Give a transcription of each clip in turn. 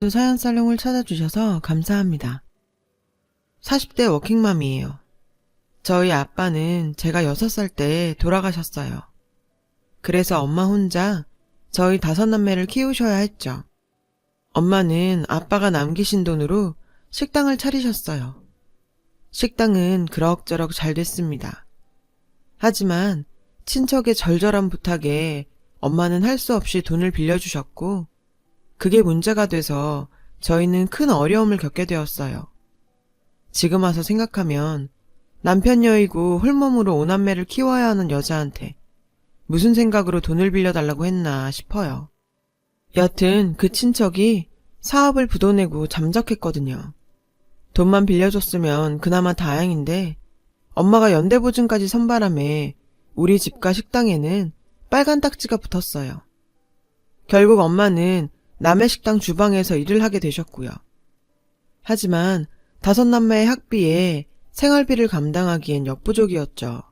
또 사연살롱을 찾아주셔서 감사합니다. 40대 워킹맘이에요. 저희 아빠는 제가 6살 때 돌아가셨어요. 그래서 엄마 혼자 저희 5남매를 키우셔야 했죠. 엄마는 아빠가 남기신 돈으로 식당을 차리셨어요. 식당은 그럭저럭 잘 됐습니다. 하지만 친척의 절절한 부탁에 엄마는 할 수 없이 돈을 빌려주셨고 그게 문제가 돼서 저희는 큰 어려움을 겪게 되었어요. 지금 와서 생각하면 남편 여이고 홀몸으로 5남매를 키워야 하는 여자한테 무슨 생각으로 돈을 빌려달라고 했나 싶어요. 여튼 그 친척이 사업을 부도내고 잠적했거든요. 돈만 빌려줬으면 그나마 다행인데 엄마가 연대보증까지 선바람에 우리 집과 식당에는 빨간 딱지가 붙었어요. 결국 엄마는 남의 식당 주방에서 일을 하게 되셨고요. 하지만 5남매의 학비에 생활비를 감당하기엔 역부족이었죠.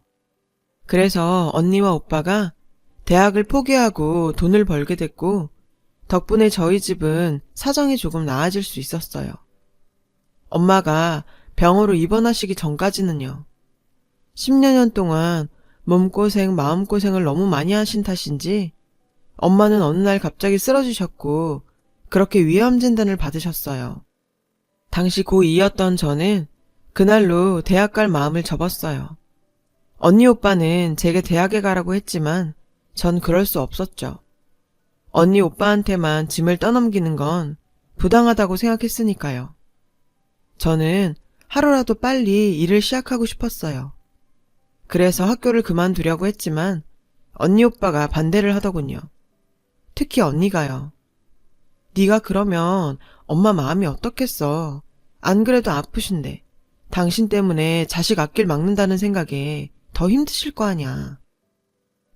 그래서 언니와 오빠가 대학을 포기하고 돈을 벌게 됐고 덕분에 저희 집은 사정이 조금 나아질 수 있었어요. 엄마가 병으로 입원하시기 전까지는요. 10여 년 동안 몸고생, 마음고생을 너무 많이 하신 탓인지 엄마는 어느 날 갑자기 쓰러지셨고 그렇게 위암 진단을 받으셨어요. 당시 고2였던 저는 그날로 대학 갈 마음을 접었어요. 언니 오빠는 제게 대학에 가라고 했지만 전 그럴 수 없었죠. 언니 오빠한테만 짐을 떠넘기는 건 부당하다고 생각했으니까요. 저는 하루라도 빨리 일을 시작하고 싶었어요. 그래서 학교를 그만두려고 했지만 언니 오빠가 반대를 하더군요. 특히 언니가요. 네가 그러면 엄마 마음이 어떻겠어. 안 그래도 아프신데 당신 때문에 자식 앞길 막는다는 생각에 더 힘드실 거 아냐.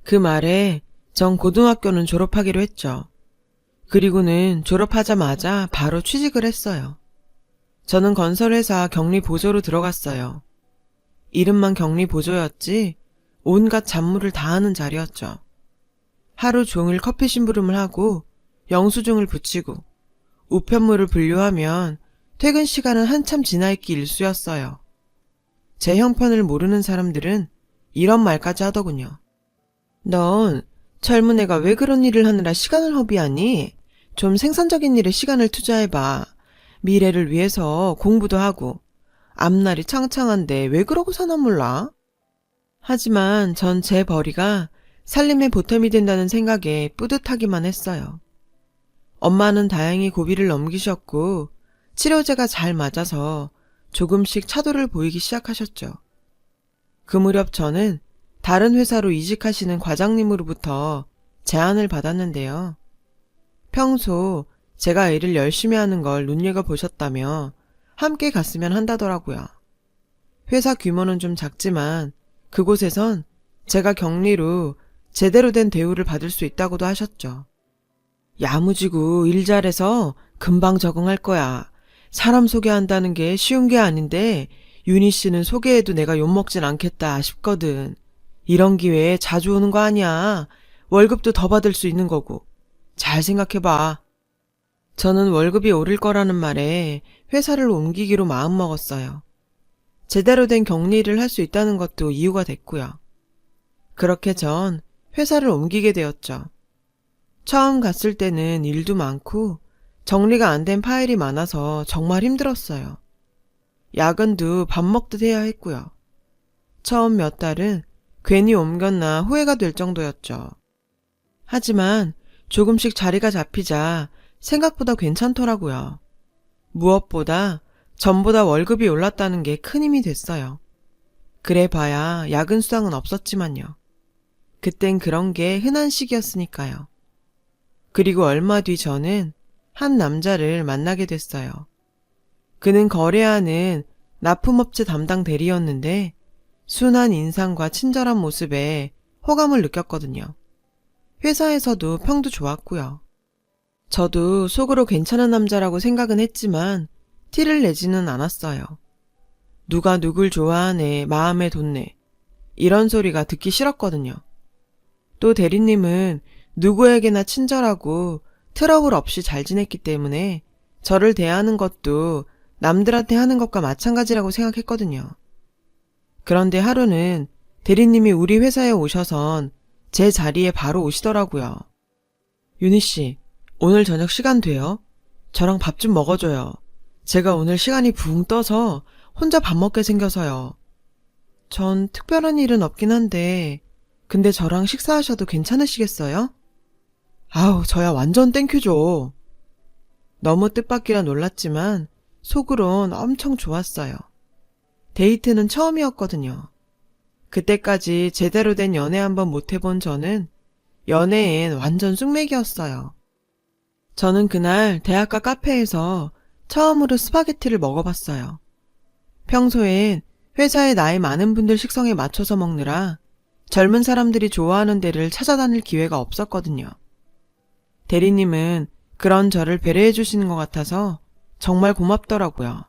그 말에 전 고등학교는 졸업하기로 했죠. 그리고는 졸업하자마자 바로 취직을 했어요. 저는 건설회사 격리보조로 들어갔어요. 이름만 격리보조였지 온갖 잡무를 다 하는 자리였죠. 하루 종일 커피 심부름을 하고 영수증을 붙이고 우편물을 분류하면 퇴근 시간은 한참 지나있기 일쑤였어요. 제 형편을 모르는 사람들은 이런 말까지 하더군요. 넌 젊은 애가 왜 그런 일을 하느라 시간을 허비하니? 좀 생산적인 일에 시간을 투자해봐. 미래를 위해서 공부도 하고. 앞날이 창창한데 왜 그러고 사나 몰라? 하지만 전 제 벌이가 살림의 보탬이 된다는 생각에 뿌듯하기만 했어요. 엄마는 다행히 고비를 넘기셨고 치료제가 잘 맞아서 조금씩 차도를 보이기 시작하셨죠. 그 무렵 저는 다른 회사로 이직하시는 과장님으로부터 제안을 받았는데요. 평소 제가 일을 열심히 하는 걸 눈여겨보셨다며 함께 갔으면 한다더라고요. 회사 규모는 좀 작지만 그곳에선 제가 격리로 제대로 된 대우를 받을 수 있다고도 하셨죠. 야무지고 일 잘해서 금방 적응할 거야. 사람 소개한다는 게 쉬운 게 아닌데 윤희 씨는 소개해도 내가 욕먹진 않겠다 싶거든. 이런 기회에 자주 오는 거 아니야. 월급도 더 받을 수 있는 거고. 잘 생각해봐. 저는 월급이 오를 거라는 말에 회사를 옮기기로 마음먹었어요. 제대로 된 격리를 할 수 있다는 것도 이유가 됐고요. 그렇게 전 회사를 옮기게 되었죠. 처음 갔을 때는 일도 많고 정리가 안 된 파일이 많아서 정말 힘들었어요. 야근도 밥 먹듯 해야 했고요. 처음 몇 달은 괜히 옮겼나 후회가 될 정도였죠. 하지만 조금씩 자리가 잡히자 생각보다 괜찮더라고요. 무엇보다 전보다 월급이 올랐다는 게 큰 힘이 됐어요. 그래 봐야 야근 수당은 없었지만요. 그땐 그런 게 흔한 시기였으니까요. 그리고 얼마 뒤 저는 한 남자를 만나게 됐어요. 그는 거래하는 납품업체 담당 대리였는데 순한 인상과 친절한 모습에 호감을 느꼈거든요. 회사에서도 평도 좋았고요. 저도 속으로 괜찮은 남자라고 생각은 했지만 티를 내지는 않았어요. 누가 누굴 좋아하네, 마음에 뒀네. 이런 소리가 듣기 싫었거든요. 또 대리님은 누구에게나 친절하고 트러블 없이 잘 지냈기 때문에 저를 대하는 것도 남들한테 하는 것과 마찬가지라고 생각했거든요. 그런데 하루는 대리님이 우리 회사에 오셔선 제 자리에 바로 오시더라고요. 윤희 씨, 오늘 저녁 시간 돼요? 저랑 밥 좀 먹어줘요. 제가 오늘 시간이 붕 떠서 혼자 밥 먹게 생겨서요. 전 특별한 일은 없긴 한데, 근데 저랑 식사하셔도 괜찮으시겠어요? 아우, 저야 완전 땡큐죠. 너무 뜻밖이라 놀랐지만 속으론 엄청 좋았어요. 데이트는 처음이었거든요. 그때까지 제대로 된 연애 한번 못 해본 저는 연애엔 완전 쑥맥이었어요. 저는 그날 대학가 카페에서 처음으로 스파게티를 먹어봤어요. 평소엔 회사에 나이 많은 분들 식성에 맞춰서 먹느라 젊은 사람들이 좋아하는 데를 찾아다닐 기회가 없었거든요. 대리님은 그런 저를 배려해 주시는 것 같아서 정말 고맙더라고요.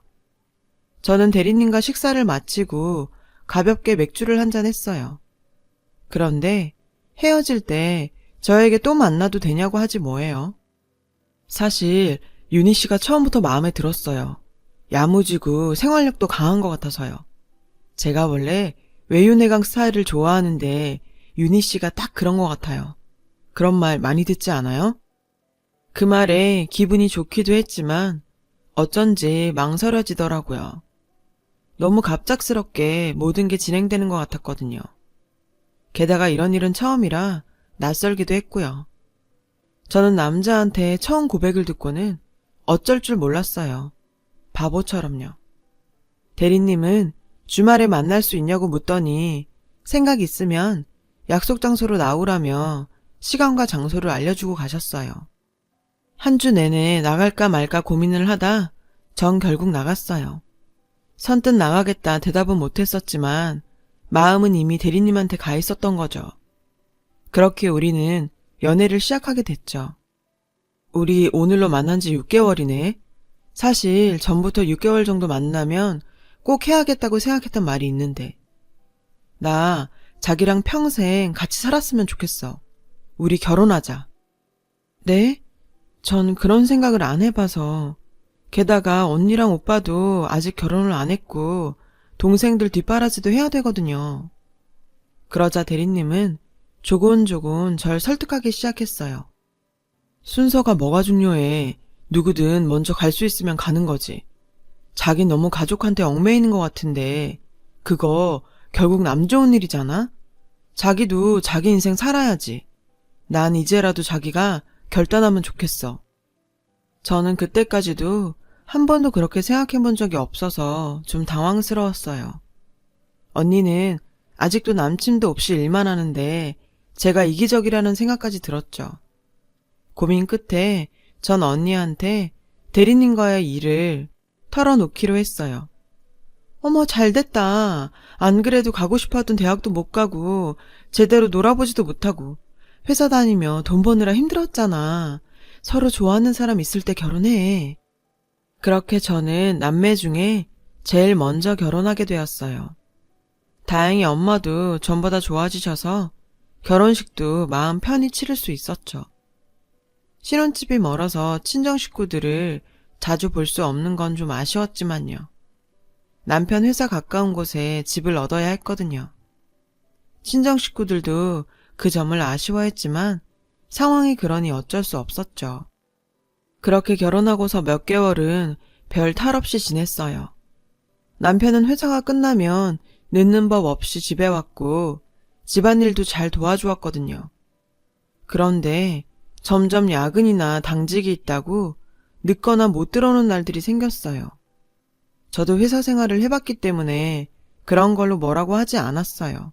저는 대리님과 식사를 마치고 가볍게 맥주를 한잔 했어요. 그런데 헤어질 때 저에게 또 만나도 되냐고 하지 뭐예요. 사실 윤희 씨가 처음부터 마음에 들었어요. 야무지고 생활력도 강한 것 같아서요. 제가 원래 외유내강 스타일을 좋아하는데 윤희 씨가 딱 그런 것 같아요. 그런 말 많이 듣지 않아요? 그 말에 기분이 좋기도 했지만 어쩐지 망설여지더라고요. 너무 갑작스럽게 모든 게 진행되는 것 같았거든요. 게다가 이런 일은 처음이라 낯설기도 했고요. 저는 남자한테 처음 고백을 듣고는 어쩔 줄 몰랐어요. 바보처럼요. 대리님은 주말에 만날 수 있냐고 묻더니 생각 있으면 약속 장소로 나오라며 시간과 장소를 알려주고 가셨어요. 한 주 내내 나갈까 말까 고민을 하다 전 결국 나갔어요. 선뜻 나가겠다 대답은 못했었지만 마음은 이미 대리님한테 가 있었던 거죠. 그렇게 우리는 연애를 시작하게 됐죠. 우리 오늘로 만난 지 6개월이네. 사실 전부터 6개월 정도 만나면 꼭 해야겠다고 생각했던 말이 있는데. 나 자기랑 평생 같이 살았으면 좋겠어. 우리 결혼하자. 네? 전 그런 생각을 안 해봐서. 게다가 언니랑 오빠도 아직 결혼을 안 했고 동생들 뒷바라지도 해야 되거든요. 그러자 대리님은 조곤조곤 절 설득하기 시작했어요. 순서가 뭐가 중요해. 누구든 먼저 갈 수 있으면 가는 거지. 자긴 너무 가족한테 얽매이는 것 같은데 그거 결국 남 좋은 일이잖아? 자기도 자기 인생 살아야지. 난 이제라도 자기가 결단하면 좋겠어. 저는 그때까지도 한 번도 그렇게 생각해 본 적이 없어서 좀 당황스러웠어요. 언니는 아직도 남친도 없이 일만 하는데 제가 이기적이라는 생각까지 들었죠. 고민 끝에 전 언니한테 대리님과의 일을 털어놓기로 했어요. 어머, 잘됐다. 안 그래도 가고 싶었던 대학도 못 가고 제대로 놀아보지도 못하고 회사 다니며 돈 버느라 힘들었잖아. 서로 좋아하는 사람 있을 때 결혼해. 그렇게 저는 남매 중에 제일 먼저 결혼하게 되었어요. 다행히 엄마도 전보다 좋아지셔서 결혼식도 마음 편히 치를 수 있었죠. 신혼집이 멀어서 친정 식구들을 자주 볼 수 없는 건 좀 아쉬웠지만요. 남편 회사 가까운 곳에 집을 얻어야 했거든요. 친정 식구들도 그 점을 아쉬워했지만 상황이 그러니 어쩔 수 없었죠. 그렇게 결혼하고서 몇 개월은 별 탈 없이 지냈어요. 남편은 회사가 끝나면 늦는 법 없이 집에 왔고 집안일도 잘 도와주었거든요. 그런데 점점 야근이나 당직이 있다고 늦거나 못 들어오는 날들이 생겼어요. 저도 회사 생활을 해봤기 때문에 그런 걸로 뭐라고 하지 않았어요.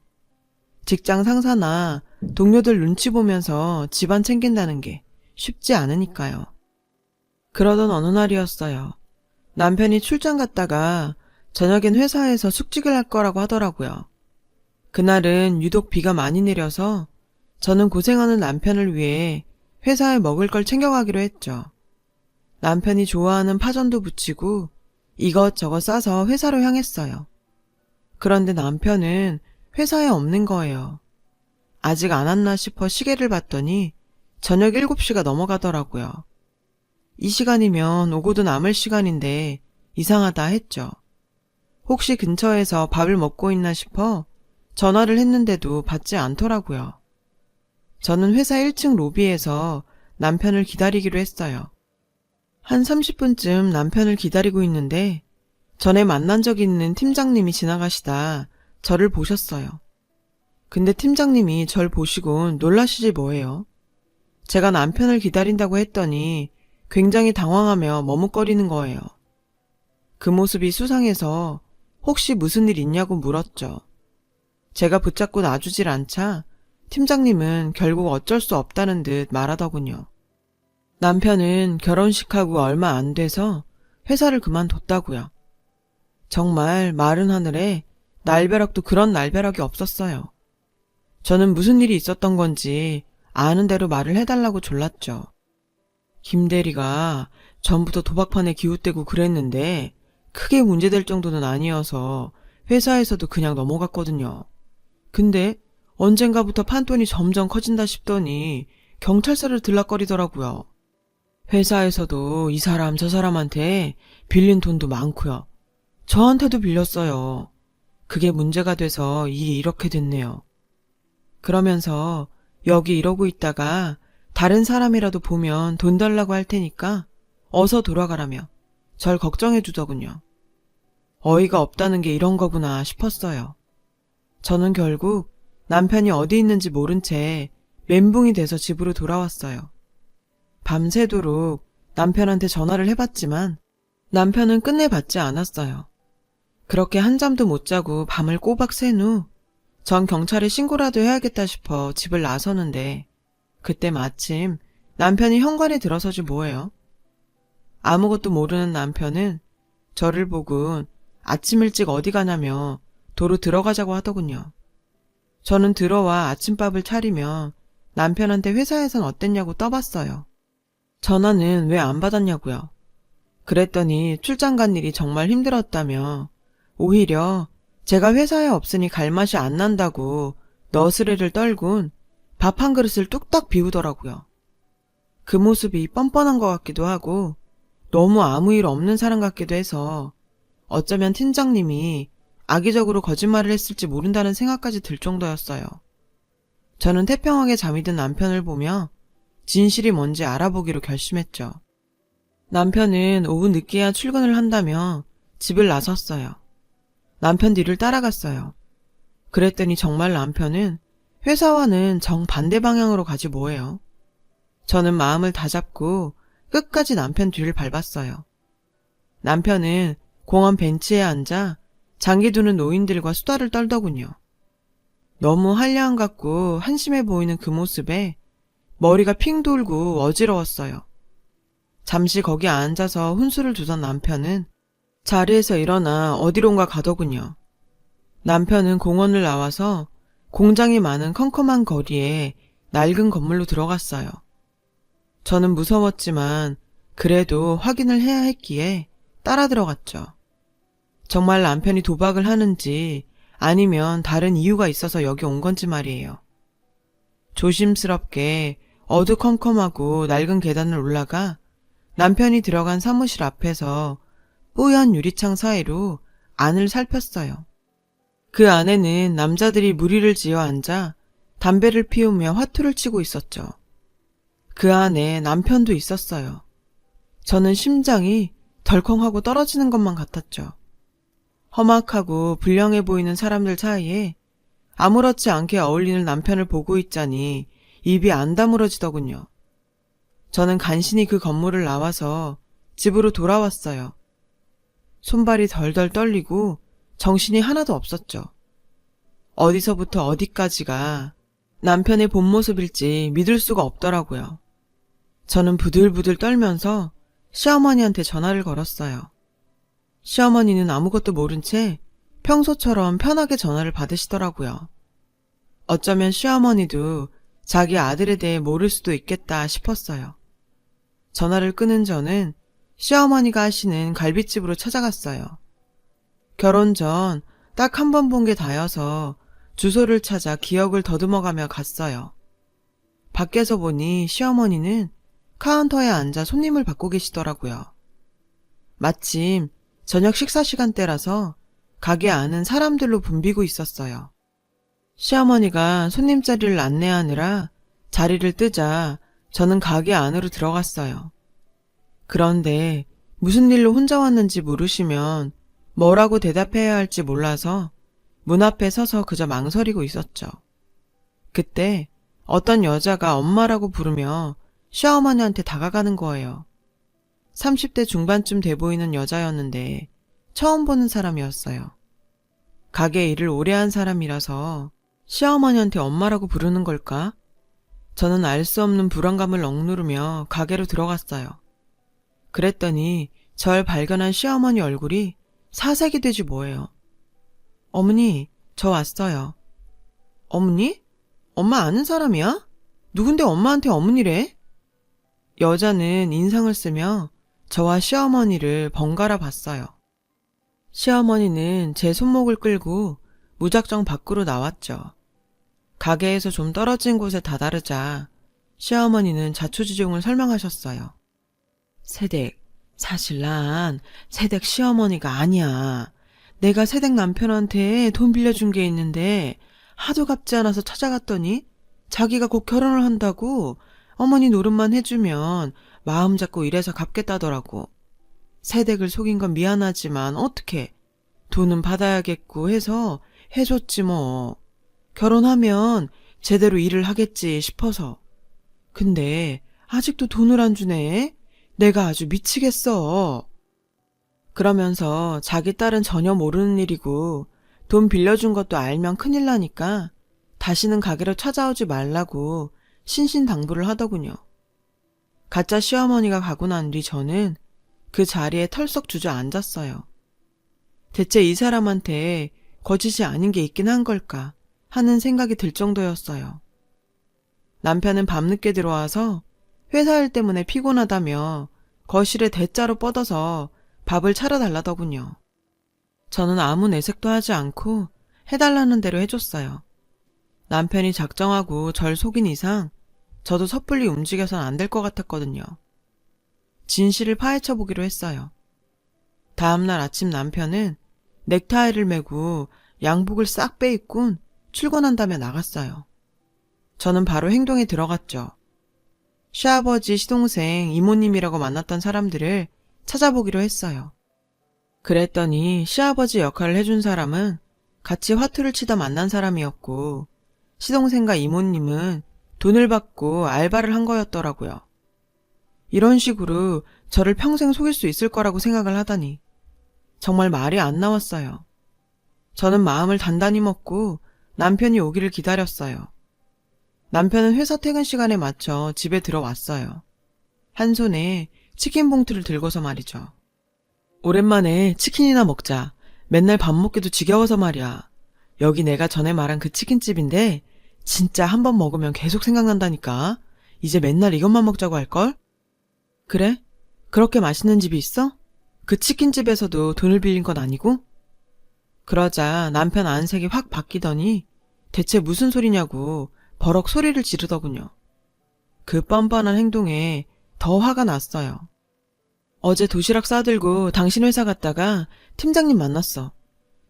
직장 상사나 동료들 눈치 보면서 집안 챙긴다는 게 쉽지 않으니까요. 그러던 어느 날이었어요. 남편이 출장 갔다가 저녁엔 회사에서 숙직을 할 거라고 하더라고요. 그날은 유독 비가 많이 내려서 저는 고생하는 남편을 위해 회사에 먹을 걸 챙겨가기로 했죠. 남편이 좋아하는 파전도 부치고 이것저것 싸서 회사로 향했어요. 그런데 남편은 회사에 없는 거예요. 아직 안 왔나 싶어 시계를 봤더니 저녁 7시가 넘어가더라고요. 이 시간이면 오고도 남을 시간인데 이상하다 했죠. 혹시 근처에서 밥을 먹고 있나 싶어 전화를 했는데도 받지 않더라고요. 저는 회사 1층 로비에서 남편을 기다리기로 했어요. 한 30분쯤 남편을 기다리고 있는데 전에 만난 적 있는 팀장님이 지나가시다 저를 보셨어요. 근데 팀장님이 절 보시곤 놀라시지 뭐예요. 제가 남편을 기다린다고 했더니 굉장히 당황하며 머뭇거리는 거예요. 그 모습이 수상해서 혹시 무슨 일 있냐고 물었죠. 제가 붙잡고 놔주질 않자 팀장님은 결국 어쩔 수 없다는 듯 말하더군요. 남편은 결혼식하고 얼마 안 돼서 회사를 그만뒀다고요. 정말 마른 하늘에 날벼락도 그런 날벼락이 없었어요. 저는 무슨 일이 있었던 건지 아는 대로 말을 해달라고 졸랐죠. 김 대리가 전부터 도박판에 기웃대고 그랬는데 크게 문제될 정도는 아니어서 회사에서도 그냥 넘어갔거든요. 근데 언젠가부터 판돈이 점점 커진다 싶더니 경찰서를 들락거리더라고요. 회사에서도 이 사람 저 사람한테 빌린 돈도 많고요. 저한테도 빌렸어요. 그게 문제가 돼서 일이 이렇게 됐네요. 그러면서 여기 이러고 있다가 다른 사람이라도 보면 돈 달라고 할 테니까 어서 돌아가라며 절 걱정해 주더군요. 어이가 없다는 게 이런 거구나 싶었어요. 저는 결국 남편이 어디 있는지 모른 채 멘붕이 돼서 집으로 돌아왔어요. 밤새도록 남편한테 전화를 해봤지만 남편은 끝내 받지 않았어요. 그렇게 한잠도 못 자고 밤을 꼬박 샌 후 전 경찰에 신고라도 해야겠다 싶어 집을 나서는데 그때 마침 남편이 현관에 들어서지 뭐예요. 아무것도 모르는 남편은 저를 보고 아침 일찍 어디 가냐며 도로 들어가자고 하더군요. 저는 들어와 아침밥을 차리며 남편한테 회사에선 어땠냐고 떠봤어요. 전화는 왜 안 받았냐고요. 그랬더니 출장 간 일이 정말 힘들었다며 오히려 제가 회사에 없으니 갈 맛이 안 난다고 너스레를 떨군 밥 한 그릇을 뚝딱 비우더라고요. 그 모습이 뻔뻔한 것 같기도 하고 너무 아무 일 없는 사람 같기도 해서 어쩌면 팀장님이 악의적으로 거짓말을 했을지 모른다는 생각까지 들 정도였어요. 저는 태평하게 잠이 든 남편을 보며 진실이 뭔지 알아보기로 결심했죠. 남편은 오후 늦게야 출근을 한다며 집을 나섰어요. 남편 뒤를 따라갔어요. 그랬더니 정말 남편은 회사와는 정반대 방향으로 가지 뭐예요. 저는 마음을 다잡고 끝까지 남편 뒤를 밟았어요. 남편은 공원 벤치에 앉아 장기 두는 노인들과 수다를 떨더군요. 너무 한량 같고 한심해 보이는 그 모습에 머리가 핑 돌고 어지러웠어요. 잠시 거기 앉아서 훈수를 두던 남편은 자리에서 일어나 어디론가 가더군요. 남편은 공원을 나와서 공장이 많은 컴컴한 거리에 낡은 건물로 들어갔어요. 저는 무서웠지만 그래도 확인을 해야 했기에 따라 들어갔죠. 정말 남편이 도박을 하는지 아니면 다른 이유가 있어서 여기 온 건지 말이에요. 조심스럽게 어두컴컴하고 낡은 계단을 올라가 남편이 들어간 사무실 앞에서 뽀얀 유리창 사이로 안을 살폈어요. 그 안에는 남자들이 무리를 지어 앉아 담배를 피우며 화투를 치고 있었죠. 그 안에 남편도 있었어요. 저는 심장이 덜컹하고 떨어지는 것만 같았죠. 험악하고 불량해 보이는 사람들 사이에 아무렇지 않게 어울리는 남편을 보고 있자니 입이 안 다물어지더군요. 저는 간신히 그 건물을 나와서 집으로 돌아왔어요. 손발이 덜덜 떨리고 정신이 하나도 없었죠. 어디서부터 어디까지가 남편의 본 모습일지 믿을 수가 없더라고요. 저는 부들부들 떨면서 시어머니한테 전화를 걸었어요. 시어머니는 아무것도 모른 채 평소처럼 편하게 전화를 받으시더라고요. 어쩌면 시어머니도 자기 아들에 대해 모를 수도 있겠다 싶었어요. 전화를 끊은 저는 시어머니가 하시는 갈비집으로 찾아갔어요. 결혼 전 딱 한 번 본 게 다여서 주소를 찾아 기억을 더듬어가며 갔어요. 밖에서 보니 시어머니는 카운터에 앉아 손님을 받고 계시더라고요. 마침 저녁 식사 시간대라서 가게 안은 사람들로 붐비고 있었어요. 시어머니가 손님 자리를 안내하느라 자리를 뜨자 저는 가게 안으로 들어갔어요. 그런데 무슨 일로 혼자 왔는지 물으시면 뭐라고 대답해야 할지 몰라서 문 앞에 서서 그저 망설이고 있었죠. 그때 어떤 여자가 엄마라고 부르며 시어머니한테 다가가는 거예요. 30대 중반쯤 돼 보이는 여자였는데 처음 보는 사람이었어요. 가게 일을 오래 한 사람이라서 시어머니한테 엄마라고 부르는 걸까? 저는 알 수 없는 불안감을 억누르며 가게로 들어갔어요. 그랬더니 절 발견한 시어머니 얼굴이 사색이 되지 뭐예요. 어머니, 저 왔어요. 어머니? 엄마 아는 사람이야? 누군데 엄마한테 어머니래? 여자는 인상을 쓰며 저와 시어머니를 번갈아 봤어요. 시어머니는 제 손목을 끌고 무작정 밖으로 나왔죠. 가게에서 좀 떨어진 곳에 다다르자 시어머니는 자초지종을 설명하셨어요. 새댁, 사실 난 새댁 시어머니가 아니야. 내가 새댁 남편한테 돈 빌려준 게 있는데 하도 갚지 않아서 찾아갔더니 자기가 곧 결혼을 한다고 어머니 노릇만 해주면 마음 잡고 이래서 갚겠다더라고. 새댁을 속인 건 미안하지만 어떡해. 돈은 받아야겠고 해서 해줬지 뭐. 결혼하면 제대로 일을 하겠지 싶어서. 근데 아직도 돈을 안 주네. 내가 아주 미치겠어. 그러면서 자기 딸은 전혀 모르는 일이고 돈 빌려준 것도 알면 큰일 나니까 다시는 가게로 찾아오지 말라고 신신당부를 하더군요. 가짜 시어머니가 가고 난 뒤 저는 그 자리에 털썩 주저앉았어요. 대체 이 사람한테 거짓이 아닌 게 있긴 한 걸까 하는 생각이 들 정도였어요. 남편은 밤늦게 들어와서 회사 일 때문에 피곤하다며 거실에 대자로 뻗어서 밥을 차려달라더군요. 저는 아무 내색도 하지 않고 해달라는 대로 해줬어요. 남편이 작정하고 절 속인 이상 저도 섣불리 움직여선 안 될 것 같았거든요. 진실을 파헤쳐 보기로 했어요. 다음날 아침 남편은 넥타이를 메고 양복을 싹 빼입곤 출근한다며 나갔어요. 저는 바로 행동에 들어갔죠. 시아버지, 시동생, 이모님이라고 만났던 사람들을 찾아보기로 했어요. 그랬더니 시아버지 역할을 해준 사람은 같이 화투를 치다 만난 사람이었고 시동생과 이모님은 돈을 받고 알바를 한 거였더라고요. 이런 식으로 저를 평생 속일 수 있을 거라고 생각을 하다니 정말 말이 안 나왔어요. 저는 마음을 단단히 먹고 남편이 오기를 기다렸어요. 남편은 회사 퇴근 시간에 맞춰 집에 들어왔어요. 한 손에 치킨 봉투를 들고서 말이죠. 오랜만에 치킨이나 먹자. 맨날 밥 먹기도 지겨워서 말이야. 여기 내가 전에 말한 그 치킨집인데 진짜 한 번 먹으면 계속 생각난다니까. 이제 맨날 이것만 먹자고 할걸? 그래? 그렇게 맛있는 집이 있어? 그 치킨집에서도 돈을 빌린 건 아니고? 그러자 남편 안색이 확 바뀌더니 대체 무슨 소리냐고 버럭 소리를 지르더군요. 그 뻔뻔한 행동에 더 화가 났어요. 어제 도시락 싸들고 당신 회사 갔다가 팀장님 만났어.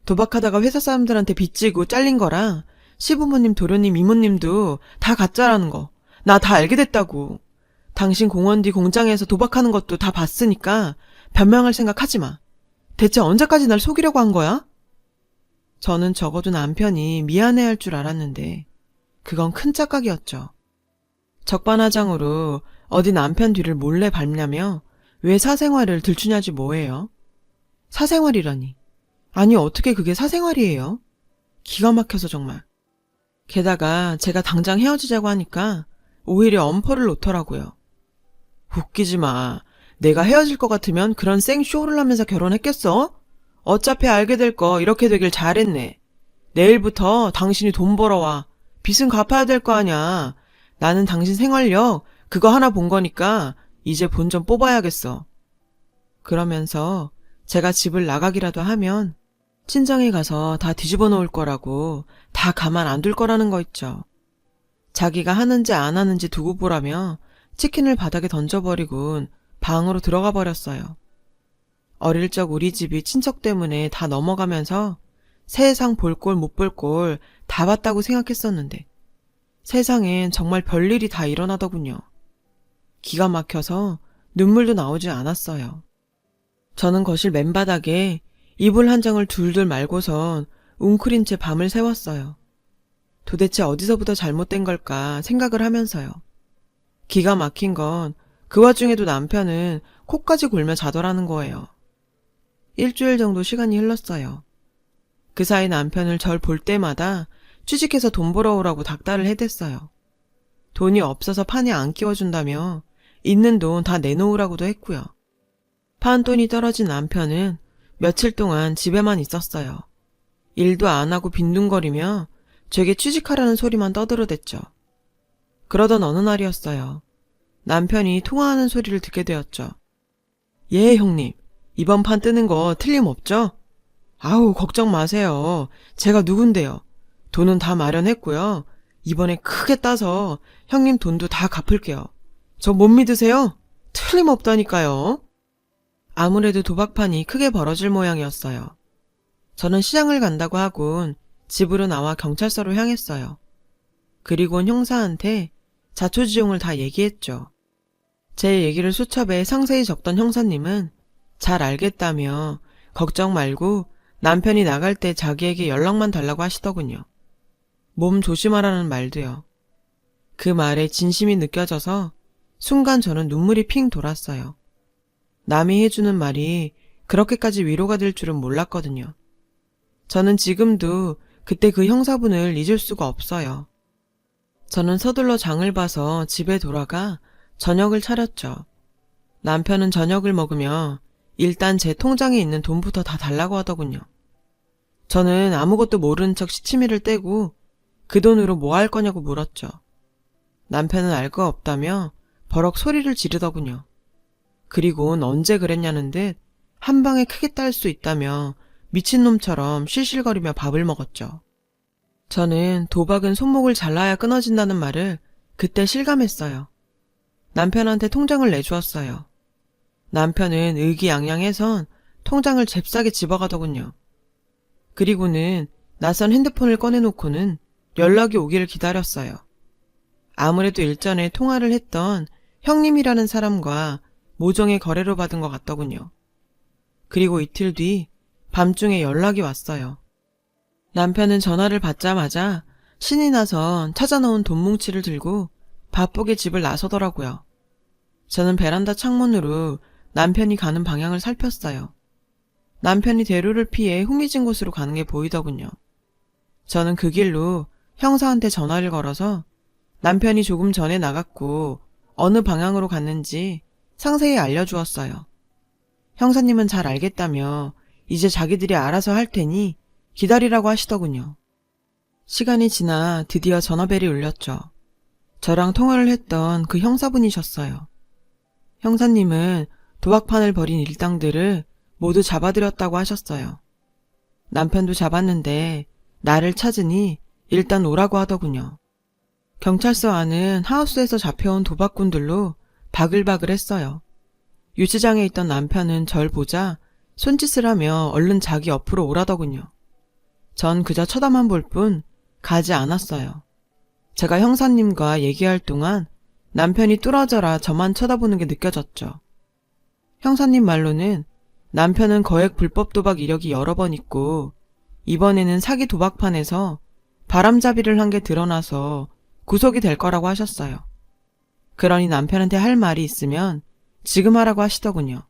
도박하다가 회사 사람들한테 빚지고 잘린 거라 시부모님, 도련님, 이모님도 다 가짜라는 거. 나 다 알게 됐다고. 당신 공원 뒤 공장에서 도박하는 것도 다 봤으니까 변명할 생각 하지 마. 대체 언제까지 날 속이려고 한 거야? 저는 적어도 남편이 미안해할 줄 알았는데 그건 큰 착각이었죠. 적반하장으로 어디 남편 뒤를 몰래 밟냐며 왜 사생활을 들추냐지 뭐예요? 사생활이라니. 아니 어떻게 그게 사생활이에요? 기가 막혀서 정말. 게다가 제가 당장 헤어지자고 하니까 오히려 엄포를 놓더라고요. 웃기지 마. 내가 헤어질 것 같으면 그런 생쇼를 하면서 결혼했겠어? 어차피 알게 될 거 이렇게 되길 잘했네. 내일부터 당신이 돈 벌어와. 빚은 갚아야 될 거 아냐. 나는 당신 생활력 그거 하나 본 거니까 이제 본 좀 뽑아야겠어. 그러면서 제가 집을 나가기라도 하면 친정에 가서 다 뒤집어 놓을 거라고 다 가만 안 둘 거라는 거 있죠. 자기가 하는지 안 하는지 두고 보라며 치킨을 바닥에 던져버리곤 방으로 들어가 버렸어요. 어릴 적 우리 집이 친척 때문에 다 넘어가면서 세상 볼 꼴 못 볼 꼴 다 봤다고 생각했었는데 세상엔 정말 별일이 다 일어나더군요. 기가 막혀서 눈물도 나오지 않았어요. 저는 거실 맨바닥에 이불 한 장을 둘둘 말고선 웅크린 채 밤을 새웠어요. 도대체 어디서부터 잘못된 걸까 생각을 하면서요. 기가 막힌 건 그 와중에도 남편은 코까지 골며 자더라는 거예요. 일주일 정도 시간이 흘렀어요. 그 사이 남편을 절 볼 때마다 취직해서 돈 벌어오라고 닥달을 해댔어요. 돈이 없어서 판에 안 끼워준다며 있는 돈 다 내놓으라고도 했고요. 판돈이 떨어진 남편은 며칠 동안 집에만 있었어요. 일도 안 하고 빈둥거리며 제게 취직하라는 소리만 떠들어댔죠. 그러던 어느 날이었어요. 남편이 통화하는 소리를 듣게 되었죠. 예, 형님. 이번 판 뜨는 거 틀림없죠? 아우, 걱정 마세요. 제가 누군데요. 돈은 다 마련했고요. 이번에 크게 따서 형님 돈도 다 갚을게요. 저 못 믿으세요? 틀림없다니까요. 아무래도 도박판이 크게 벌어질 모양이었어요. 저는 시장을 간다고 하곤 집으로 나와 경찰서로 향했어요. 그리곤 형사한테 자초지종을 다 얘기했죠. 제 얘기를 수첩에 상세히 적던 형사님은 잘 알겠다며 걱정 말고 남편이 나갈 때 자기에게 연락만 달라고 하시더군요. 몸 조심하라는 말도요. 그 말에 진심이 느껴져서 순간 저는 눈물이 핑 돌았어요. 남이 해주는 말이 그렇게까지 위로가 될 줄은 몰랐거든요. 저는 지금도 그때 그 형사분을 잊을 수가 없어요. 저는 서둘러 장을 봐서 집에 돌아가 저녁을 차렸죠. 남편은 저녁을 먹으며 일단 제 통장에 있는 돈부터 다 달라고 하더군요. 저는 아무것도 모르는 척 시치미를 떼고 그 돈으로 뭐 할 거냐고 물었죠. 남편은 알 거 없다며 버럭 소리를 지르더군요. 그리고는 언제 그랬냐는 듯 한 방에 크게 딸 수 있다며 미친놈처럼 실실거리며 밥을 먹었죠. 저는 도박은 손목을 잘라야 끊어진다는 말을 그때 실감했어요. 남편한테 통장을 내주었어요. 남편은 의기양양해선 통장을 잽싸게 집어가더군요. 그리고는 낯선 핸드폰을 꺼내놓고는 연락이 오기를 기다렸어요. 아무래도 일전에 통화를 했던 형님이라는 사람과 모종의 거래로 받은 것 같더군요. 그리고 이틀 뒤 밤중에 연락이 왔어요. 남편은 전화를 받자마자 신이 나서 찾아놓은 돈 뭉치를 들고 바쁘게 집을 나서더라고요. 저는 베란다 창문으로 남편이 가는 방향을 살폈어요. 남편이 대로를 피해 흥미진 곳으로 가는 게 보이더군요. 저는 그 길로 형사한테 전화를 걸어서 남편이 조금 전에 나갔고 어느 방향으로 갔는지 상세히 알려주었어요. 형사님은 잘 알겠다며 이제 자기들이 알아서 할 테니 기다리라고 하시더군요. 시간이 지나 드디어 전화벨이 울렸죠. 저랑 통화를 했던 그 형사분이셨어요. 형사님은 도박판을 벌인 일당들을 모두 잡아들였다고 하셨어요. 남편도 잡았는데 나를 찾으니 일단 오라고 하더군요. 경찰서 안은 하우스에서 잡혀온 도박꾼들로 바글바글 했어요. 유치장에 있던 남편은 절 보자 손짓을 하며 얼른 자기 옆으로 오라더군요. 전 그저 쳐다만 볼 뿐 가지 않았어요. 제가 형사님과 얘기할 동안 남편이 뚫어져라 저만 쳐다보는 게 느껴졌죠. 형사님 말로는 남편은 거액 불법 도박 이력이 여러 번 있고 이번에는 사기 도박판에서 바람잡이를 한 게 드러나서 구속이 될 거라고 하셨어요. 그러니 남편한테 할 말이 있으면 지금 하라고 하시더군요.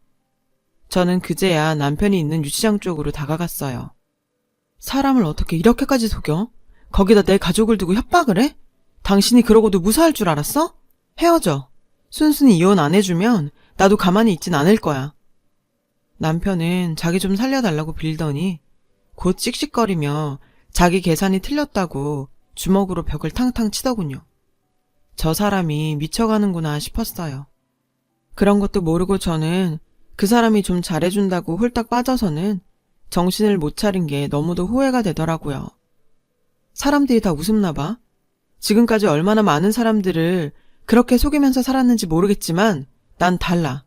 저는 그제야 남편이 있는 유치장 쪽으로 다가갔어요. 사람을 어떻게 이렇게까지 속여? 거기다 내 가족을 두고 협박을 해? 당신이 그러고도 무사할 줄 알았어? 헤어져. 순순히 이혼 안 해주면 나도 가만히 있진 않을 거야. 남편은 자기 좀 살려달라고 빌더니 곧 씩씩거리며 자기 계산이 틀렸다고 주먹으로 벽을 탕탕 치더군요. 저 사람이 미쳐가는구나 싶었어요. 그런 것도 모르고 저는 그 사람이 좀 잘해준다고 홀딱 빠져서는 정신을 못 차린 게 너무도 후회가 되더라고요. 사람들이 다 우습나 봐. 지금까지 얼마나 많은 사람들을 그렇게 속이면서 살았는지 모르겠지만 난 달라.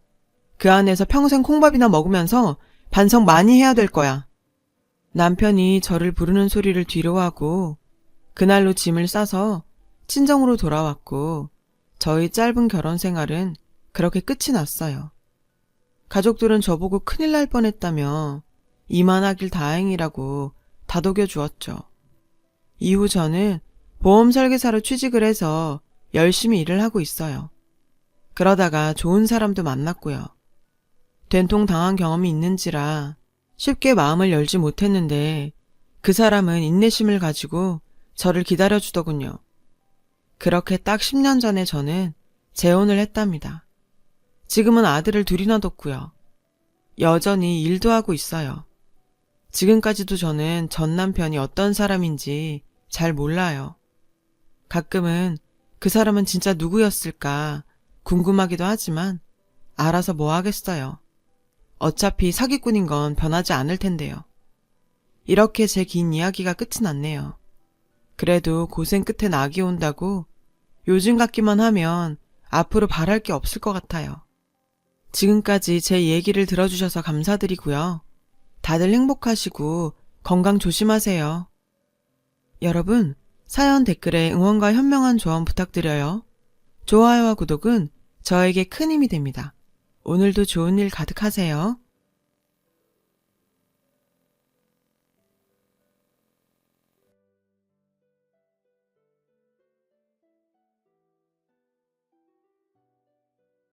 그 안에서 평생 콩밥이나 먹으면서 반성 많이 해야 될 거야. 남편이 저를 부르는 소리를 뒤로하고 그날로 짐을 싸서 친정으로 돌아왔고 저희 짧은 결혼 생활은 그렇게 끝이 났어요. 가족들은 저보고 큰일 날 뻔했다며 이만하길 다행이라고 다독여 주었죠. 이후 저는 보험 설계사로 취직을 해서 열심히 일을 하고 있어요. 그러다가 좋은 사람도 만났고요. 된통 당한 경험이 있는지라 쉽게 마음을 열지 못했는데 그 사람은 인내심을 가지고 저를 기다려주더군요. 그렇게 딱 10년 전에 저는 재혼을 했답니다. 지금은 아들을 둘이나 뒀고요. 여전히 일도 하고 있어요. 지금까지도 저는 전 남편이 어떤 사람인지 잘 몰라요. 가끔은 그 사람은 진짜 누구였을까 궁금하기도 하지만 알아서 뭐 하겠어요. 어차피 사기꾼인 건 변하지 않을 텐데요. 이렇게 제 긴 이야기가 끝이 났네요. 그래도 고생 끝에 낙이 온다고 요즘 같기만 하면 앞으로 바랄 게 없을 것 같아요. 지금까지 제 얘기를 들어주셔서 감사드리고요. 다들 행복하시고 건강 조심하세요. 여러분, 사연 댓글에 응원과 현명한 조언 부탁드려요. 좋아요와 구독은 저에게 큰 힘이 됩니다. 오늘도 좋은 일 가득하세요.